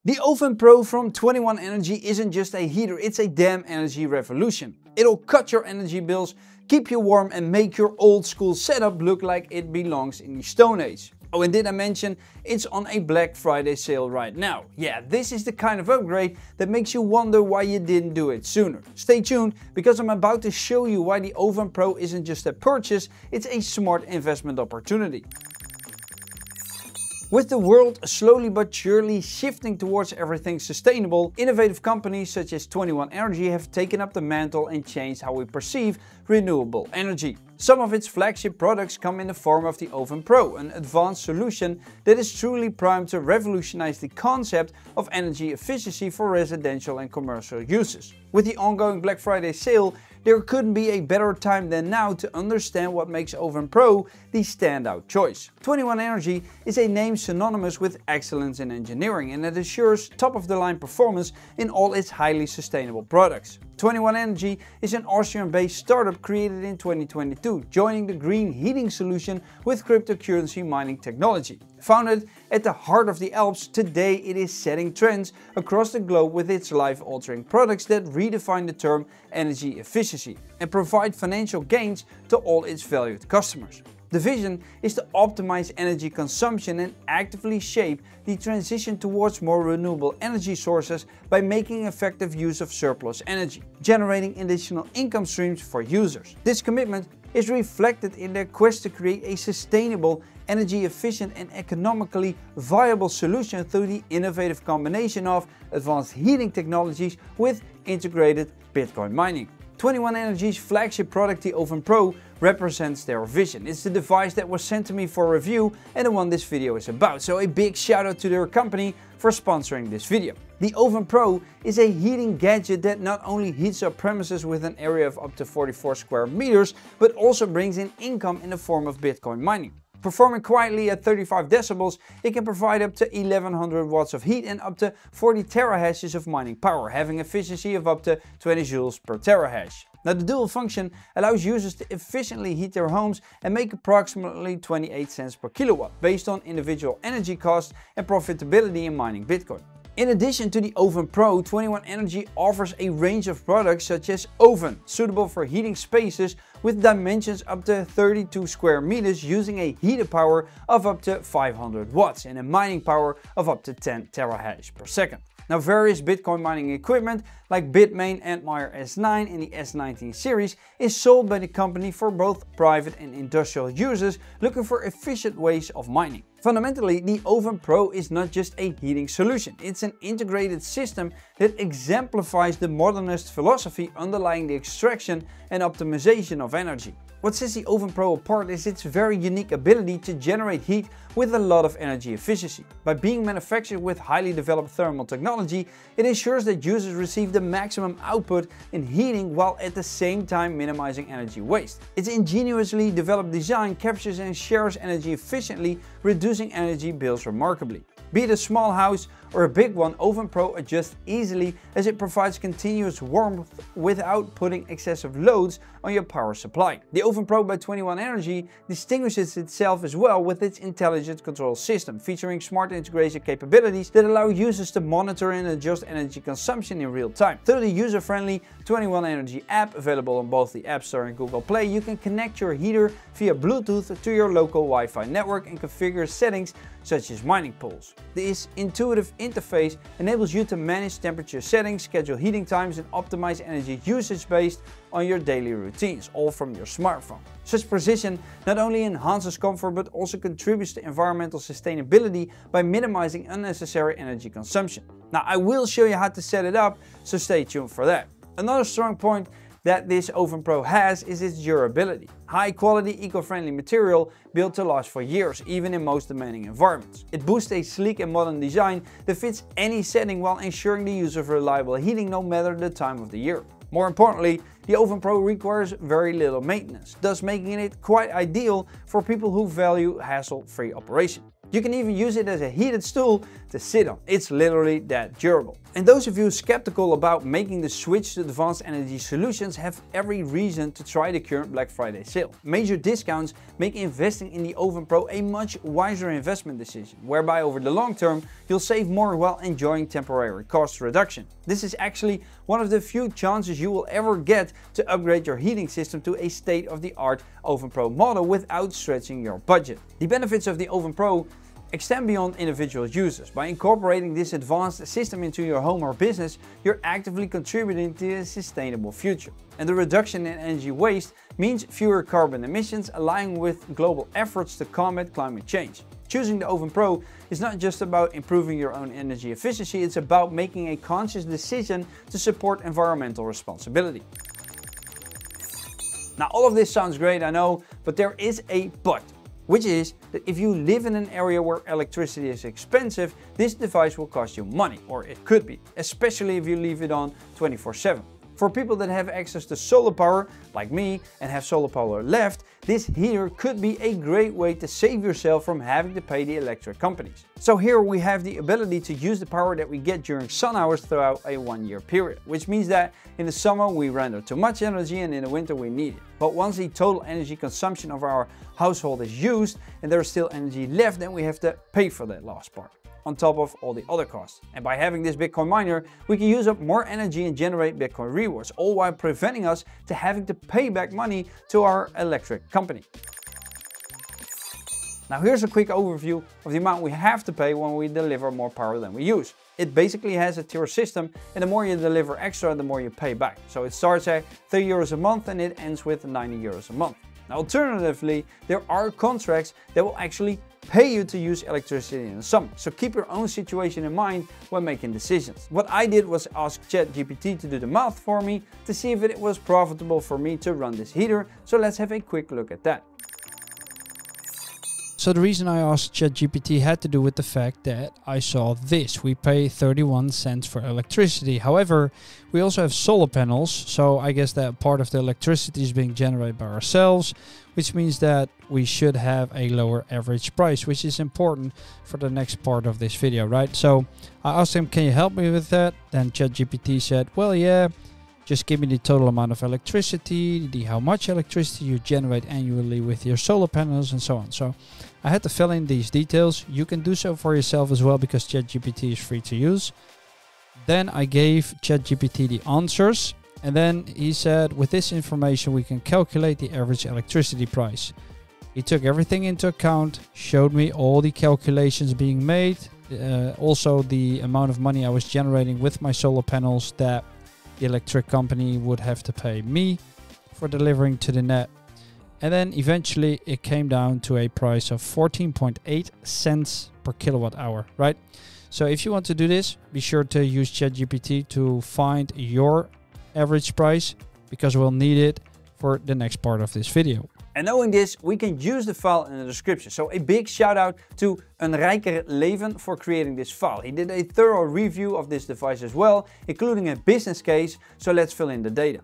The Ofen Pro from 21 Energy isn't just a heater, it's a damn energy revolution. It'll cut your energy bills, keep you warm and make your old school setup look like it belongs in the Stone Age. Oh, and did I mention it's on a Black Friday sale right now? Yeah, this is the kind of upgrade that makes you wonder why you didn't do it sooner. Stay tuned because I'm about to show you why the Ofen Pro isn't just a purchase, it's a smart investment opportunity. With the world slowly but surely shifting towards everything sustainable, innovative companies such as 21 Energy have taken up the mantle and changed how we perceive renewable energy. Some of its flagship products come in the form of the Ofen Pro, an advanced solution that is truly primed to revolutionize the concept of energy efficiency for residential and commercial uses. With the ongoing Black Friday sale, there couldn't be a better time than now to understand what makes Ofen Pro the standout choice. 21 Energy is a name synonymous with excellence in engineering, and it assures top-of-the-line performance in all its highly sustainable products. 21 Energy is an Austrian-based startup created in 2022, joining the green heating solution with cryptocurrency mining technology. Founded at the heart of the Alps, today it is setting trends across the globe with its life-altering products that redefine the term energy efficiency and provide financial gains to all its valued customers. The vision is to optimize energy consumption and actively shape the transition towards more renewable energy sources by making effective use of surplus energy, generating additional income streams for users. This commitment is reflected in their quest to create a sustainable, energy efficient and economically viable solution through the innovative combination of advanced heating technologies with integrated Bitcoin mining. 21 Energy's flagship product, the Ofen Pro, represents their vision. It's the device that was sent to me for review and the one this video is about, so a big shout out to their company for sponsoring this video. The Ofen Pro is a heating gadget that not only heats up premises with an area of up to 44 square meters, but also brings in income in the form of Bitcoin mining. Performing quietly at 35 decibels, it can provide up to 1100 watts of heat and up to 40 terahashes of mining power, having efficiency of up to 20 joules per terahash. Now, the dual function allows users to efficiently heat their homes and make approximately 28 cents per kilowatt, based on individual energy costs and profitability in mining Bitcoin. In addition to the Ofen Pro, 21 Energy offers a range of products such as Oven, suitable for heating spaces with dimensions up to 32 square meters using a heated power of up to 500 watts and a mining power of up to 10 terahash per second. Now, various Bitcoin mining equipment like Bitmain, Antminer S9 and the S19 series is sold by the company for both private and industrial users looking for efficient ways of mining. Fundamentally, the Ofen Pro is not just a heating solution, it's an integrated system that exemplifies the modernist philosophy underlying the extraction and optimization of energy. What sets the Ofen Pro apart is its very unique ability to generate heat with a lot of energy efficiency. By being manufactured with highly developed thermal technology, it ensures that users receive the maximum output in heating while at the same time minimizing energy waste. Its ingeniously developed design captures and shares energy efficiently, reducing energy bills remarkably. Be it a small house or a big one, Ofen Pro adjusts easily as it provides continuous warmth without putting excessive loads on your power supply. The Ofen Pro by 21 Energy distinguishes itself as well with its intelligent control system, featuring smart integration capabilities that allow users to monitor and adjust energy consumption in real time. Through the user-friendly 21 Energy app, available on both the App Store and Google Play, you can connect your heater via Bluetooth to your local Wi-Fi network and configure settings such as mining pools. This intuitive interface enables you to manage temperature settings, schedule heating times and optimize energy usage based on your daily routines, all from your smartphone. Such precision not only enhances comfort but also contributes to environmental sustainability by minimizing unnecessary energy consumption. Now, I will show you how to set it up, so stay tuned for that. Another strong point that this Ofen Pro has is its durability. High quality, eco-friendly material built to last for years, even in most demanding environments. It boasts a sleek and modern design that fits any setting while ensuring the use of reliable heating no matter the time of the year. More importantly, the Ofen Pro requires very little maintenance, thus making it quite ideal for people who value hassle-free operation. You can even use it as a heated stool to sit on. It's literally that durable. And those of you skeptical about making the switch to advanced energy solutions have every reason to try the current Black Friday sale. Major discounts make investing in the Ofen Pro a much wiser investment decision, whereby over the long term you'll save more while enjoying temporary cost reduction. This is actually one of the few chances you will ever get to upgrade your heating system to a state-of-the-art Ofen Pro model without stretching your budget. The benefits of the Ofen Pro extend beyond individual users. By incorporating this advanced system into your home or business, you're actively contributing to a sustainable future. And the reduction in energy waste means fewer carbon emissions, aligning with global efforts to combat climate change. Choosing the Ofen Pro is not just about improving your own energy efficiency, it's about making a conscious decision to support environmental responsibility. Now, all of this sounds great, I know, but there is a but. Which is that if you live in an area where electricity is expensive, this device will cost you money, or it could be, especially if you leave it on 24/7. For people that have access to solar power, like me, and have solar power left, this heater could be a great way to save yourself from having to pay the electric companies. So here we have the ability to use the power that we get during sun hours throughout a 1-year period, which means that in the summer we render too much energy and in the winter we need it. But once the total energy consumption of our household is used and there is still energy left, then we have to pay for that last part, on top of all the other costs. And by having this Bitcoin miner, we can use up more energy and generate Bitcoin rewards, all while preventing us to having to pay back money to our electric company. Now here's a quick overview of the amount we have to pay when we deliver more power than we use. It basically has a tier system, and the more you deliver extra, the more you pay back. So it starts at 30 euros a month and it ends with 90 euros a month. Now alternatively, there are contracts that will actually pay you to use electricity in the summer. So keep your own situation in mind when making decisions. What I did was ask ChatGPT to do the math for me to see if it was profitable for me to run this heater. So let's have a quick look at that. So the reason I asked ChatGPT had to do with the fact that I saw this. We pay 31 cents for electricity. However, we also have solar panels. So I guess that part of the electricity is being generated by ourselves, which means that we should have a lower average price, which is important for the next part of this video, right? So I asked him, can you help me with that? Then ChatGPT said, well, yeah, just give me the total amount of electricity, how much electricity you generate annually with your solar panels and so on. So I had to fill in these details. You can do so for yourself as well because ChatGPT is free to use. Then I gave ChatGPT the answers. And then he said, with this information, we can calculate the average electricity price. He took everything into account, showed me all the calculations being made, also the amount of money I was generating with my solar panels that the electric company would have to pay me for delivering to the net. And then eventually it came down to a price of 14.8 cents per kilowatt hour, right? So if you want to do this, be sure to use ChatGPT to find your average price because we'll need it for the next part of this video. And knowing this, we can use the file in the description. So a big shout out to Een Rijker Leven for creating this file. He did a thorough review of this device as well, including a business case. So let's fill in the data.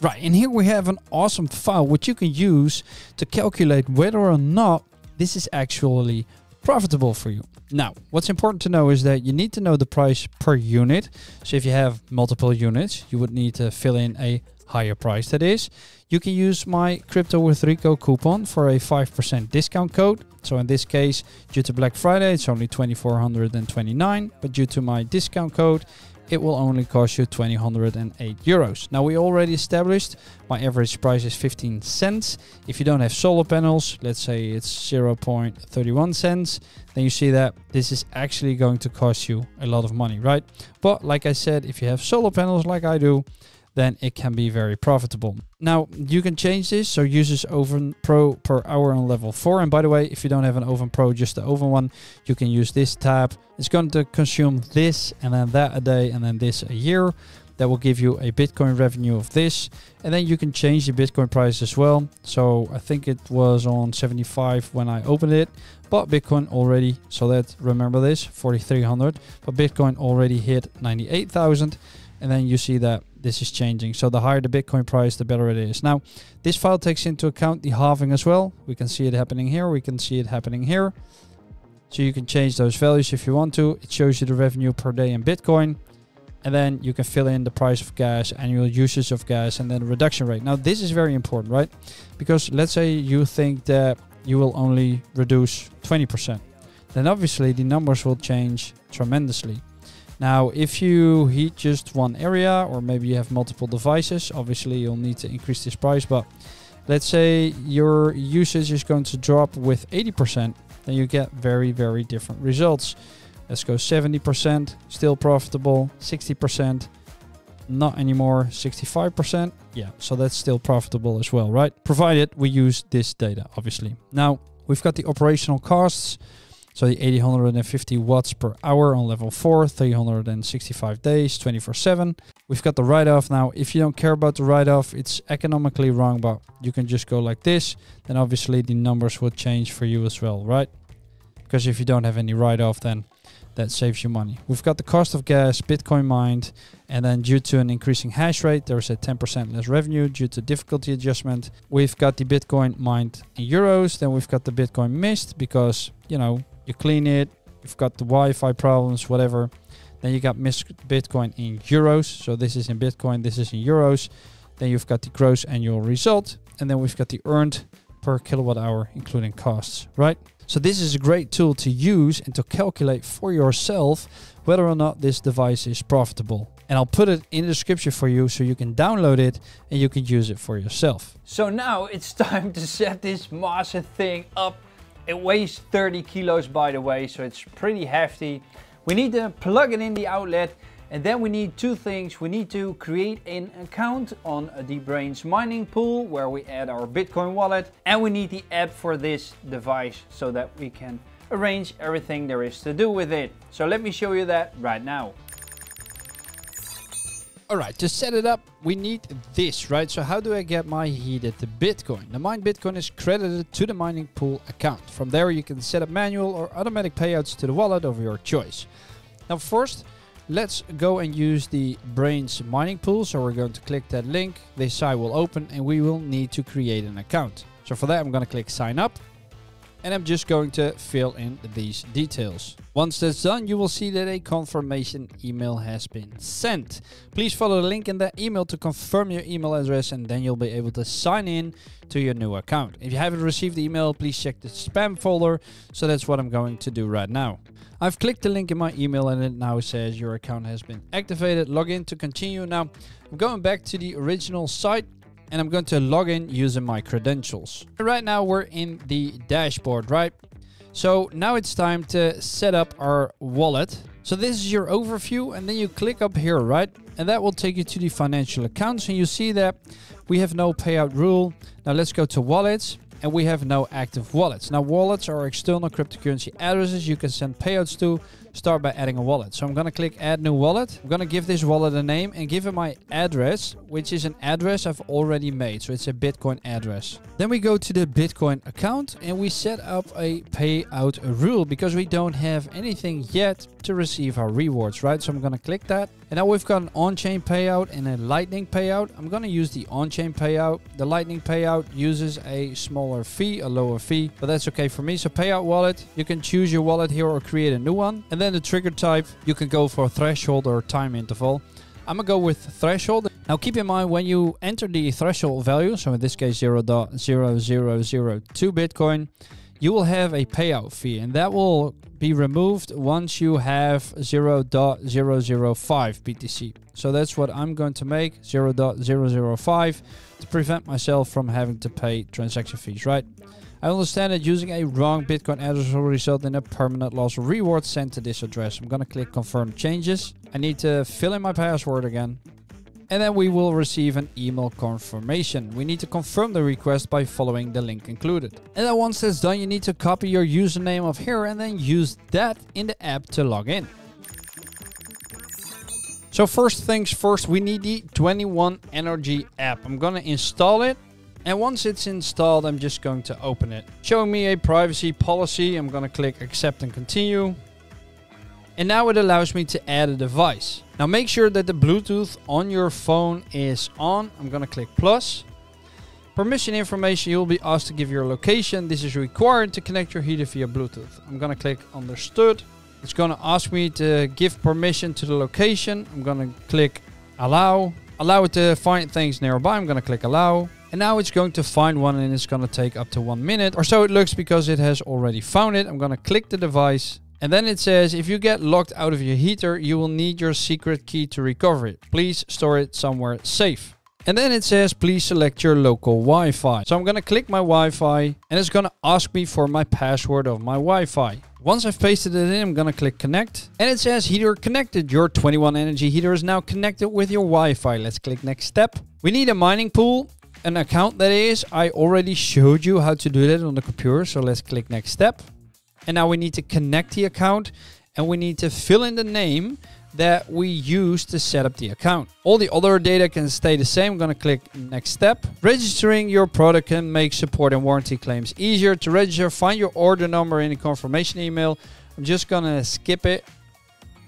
Right, and here we have an awesome file which you can use to calculate whether or not this is actually profitable for you. Now, what's important to know is that you need to know the price per unit. So if you have multiple units, you would need to fill in a higher price, that is. You can use my Crypto with Rico coupon for a 5% discount code. So in this case, due to Black Friday, it's only 2,429, but due to my discount code, it will only cost you 2,008 euros. Now we already established my average price is 15 cents. If you don't have solar panels, let's say it's 0.31 cents, then you see that this is actually going to cost you a lot of money, right? But like I said, if you have solar panels like I do, then it can be very profitable. Now you can change this, so use Ofen Pro per hour on level 4. And by the way, if you don't have an Ofen Pro, just the Ofen one, you can use this tab. It's going to consume this and then that a day and then this a year. That will give you a Bitcoin revenue of this. And then you can change the Bitcoin price as well. So I think it was on 75 when I opened it, but Bitcoin already, so that remember this, 4,300, but Bitcoin already hit 98,000. And then you see that this is changing. So the higher the Bitcoin price, the better it is. Now, this file takes into account the halving as well. We can see it happening here. We can see it happening here. So you can change those values if you want to. It shows you the revenue per day in Bitcoin. And then you can fill in the price of gas, annual usage of gas, and then reduction rate. Now, this is very important, right? Because let's say you think that you will only reduce 20%. Then obviously the numbers will change tremendously. Now, if you heat just one area, or maybe you have multiple devices, obviously you'll need to increase this price. But let's say your usage is going to drop with 80%, then you get very, very different results. Let's go 70%, still profitable, 60%, not anymore, 65%. Yeah, so that's still profitable as well, right? Provided we use this data, obviously. Now, we've got the operational costs. So the 850 watts per hour on level 4, 365 days, 24/7. We've got the write-off. Now, if you don't care about the write-off, it's economically wrong, but you can just go like this. Then obviously the numbers will change for you as well, right? Because if you don't have any write-off, then that saves you money. We've got the cost of gas, Bitcoin mined, and then due to an increasing hash rate, there's a 10% less revenue due to difficulty adjustment. We've got the Bitcoin mined in euros. Then we've got the Bitcoin missed because, you know, you clean it, you've got the Wi-Fi problems, whatever. Then you got missed Bitcoin in euros. So this is in Bitcoin, this is in euros. Then you've got the gross annual result. And then we've got the earned per kilowatt hour, including costs, right? So this is a great tool to use and to calculate for yourself whether or not this device is profitable. And I'll put it in the description for you so you can download it and you can use it for yourself. So now it's time to set this massive thing up. It weighs 30 kilos, by the way, so it's pretty hefty. We need to plug it in the outlet, and then we need two things. We need to create an account on the Brains mining pool where we add our Bitcoin wallet, and we need the app for this device so that we can arrange everything there is to do with it. So let me show you that right now. All right, to set it up, we need this, right? So how do I get my heated Bitcoin? The mined Bitcoin is credited to the mining pool account. From there, you can set up manual or automatic payouts to the wallet of your choice. Now, first, let's go and use the Brains mining pool. So we're going to click that link. This site will open and we will need to create an account. So for that, I'm going to click sign up. And I'm just going to fill in these details. Once that's done, you will see that a confirmation email has been sent. Please follow the link in that email to confirm your email address, and then you'll be able to sign in to your new account. If you haven't received the email, please check the spam folder. So that's what I'm going to do right now. I've clicked the link in my email and it now says your account has been activated. Log in to continue. Now, I'm going back to the original site. And I'm going to log in using my credentials. Right now we're in the dashboard, right? So now it's time to set up our wallet. So this is your overview, and then you click up here, right? And that will take you to the financial accounts, and you see that we have no payout rule. Now let's go to wallets, and we have no active wallets. Now wallets are external cryptocurrency addresses you can send payouts to. Start by adding a wallet. So I'm going to click add new wallet. I'm going to give this wallet a name and give it my address, which is an address I've already made. So it's a Bitcoin address. Then we go to the Bitcoin account and we set up a payout rule because we don't have anything yet to receive our rewards, right? So I'm going to click that. And now we've got an on-chain payout and a lightning payout. I'm going to use the on-chain payout. The lightning payout uses a smaller fee, a lower fee, but that's okay for me. So payout wallet, you can choose your wallet here or create a new one. And then the trigger type, you can go for threshold or time interval. I'm gonna go with threshold. Now keep in mind when you enter the threshold value, so in this case 0.0002 Bitcoin, you will have a payout fee, and that will be removed once you have 0.005 BTC. So that's what I'm going to make, 0.005, to prevent myself from having to pay transaction fees, right? I understand that using a wrong Bitcoin address will result in a permanent loss of reward sent to this address. I'm going to click confirm changes. I need to fill in my password again. And then we will receive an email confirmation. We need to confirm the request by following the link included. And then once that's done, you need to copy your username of here and then use that in the app to log in. So first things first, we need the 21 Energy app. I'm going to install it. And once it's installed, I'm just going to open it. Showing me a privacy policy, I'm going to click accept and continue. And now it allows me to add a device. Now make sure that the Bluetooth on your phone is on. I'm gonna click plus. Permission information, you'll be asked to give your location. This is required to connect your heater via Bluetooth. I'm gonna click understood. It's gonna ask me to give permission to the location. I'm gonna click allow. Allow it to find things nearby. I'm gonna click allow. And now it's going to find one, and it's gonna take up to 1 minute or so it looks, because it has already found it. I'm gonna click the device. And then it says, if you get locked out of your heater, you will need your secret key to recover it. Please store it somewhere safe. And then it says, please select your local Wi-Fi. So I'm gonna click my Wi-Fi, and it's gonna ask me for my password of my Wi-Fi. Once I've pasted it in, I'm gonna click connect. And it says heater connected. Your 21 Energy heater is now connected with your Wi-Fi. Let's click next step. We need a mining pool, an account that is. I already showed you how to do that on the computer. So let's click next step. And now we need to connect the account, and we need to fill in the name that we use to set up the account. All the other data can stay the same. I'm gonna click next step. Registering your product can make support and warranty claims easier. To register, find your order number in the confirmation email. I'm just gonna skip it.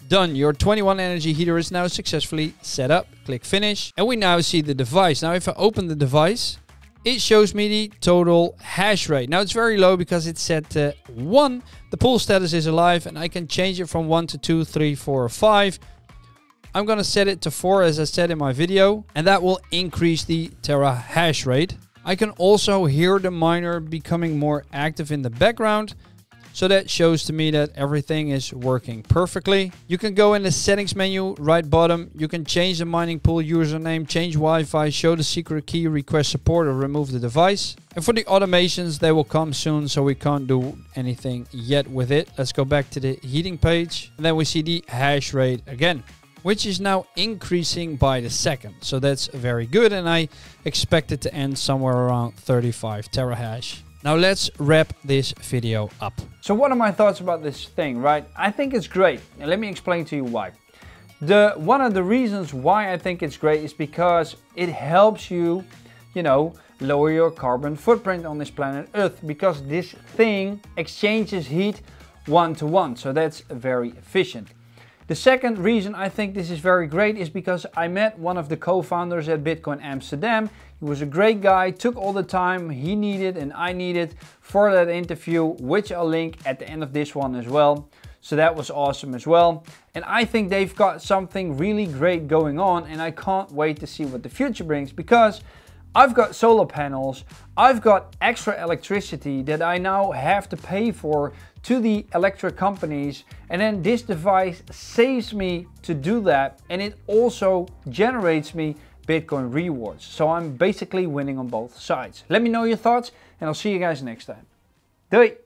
Done. Your 21 Energy heater is now successfully set up. Click finish. And we now see the device. Now if I open the device, it shows me the total hash rate. Now it's very low because it's set to 1. The pool status is alive, and I can change it from 1 to 2, 3, 4, or 5. I'm gonna set it to 4 as I said in my video, and that will increase the tera hash rate. I can also hear the miner becoming more active in the background. So that shows to me that everything is working perfectly. You can go in the settings menu, right bottom. You can change the mining pool username, change Wi-Fi, show the secret key, request support, or remove the device. And for the automations, they will come soon, so we can't do anything yet with it. Let's go back to the heating page. And then we see the hash rate again, which is now increasing by the second. So that's very good, and I expect it to end somewhere around 35 terahash. Now let's wrap this video up. So what are my thoughts about this thing, right? I think it's great, and let me explain to you why. One of the reasons why I think it's great is because it helps you, lower your carbon footprint on this planet Earth, because this thing exchanges heat one-to-one, so that's very efficient. The second reason I think this is very great is because I met one of the co-founders at Bitcoin Amsterdam. He was a great guy, took all the time he needed and I needed for that interview, which I'll link at the end of this one as well. So that was awesome as well. And I think they've got something really great going on, and I can't wait to see what the future brings, because I've got solar panels, I've got extra electricity that I now have to pay for to the electric companies, and then this device saves me to do that, and it also generates me Bitcoin rewards. So I'm basically winning on both sides. Let me know your thoughts, and I'll see you guys next time. Doei!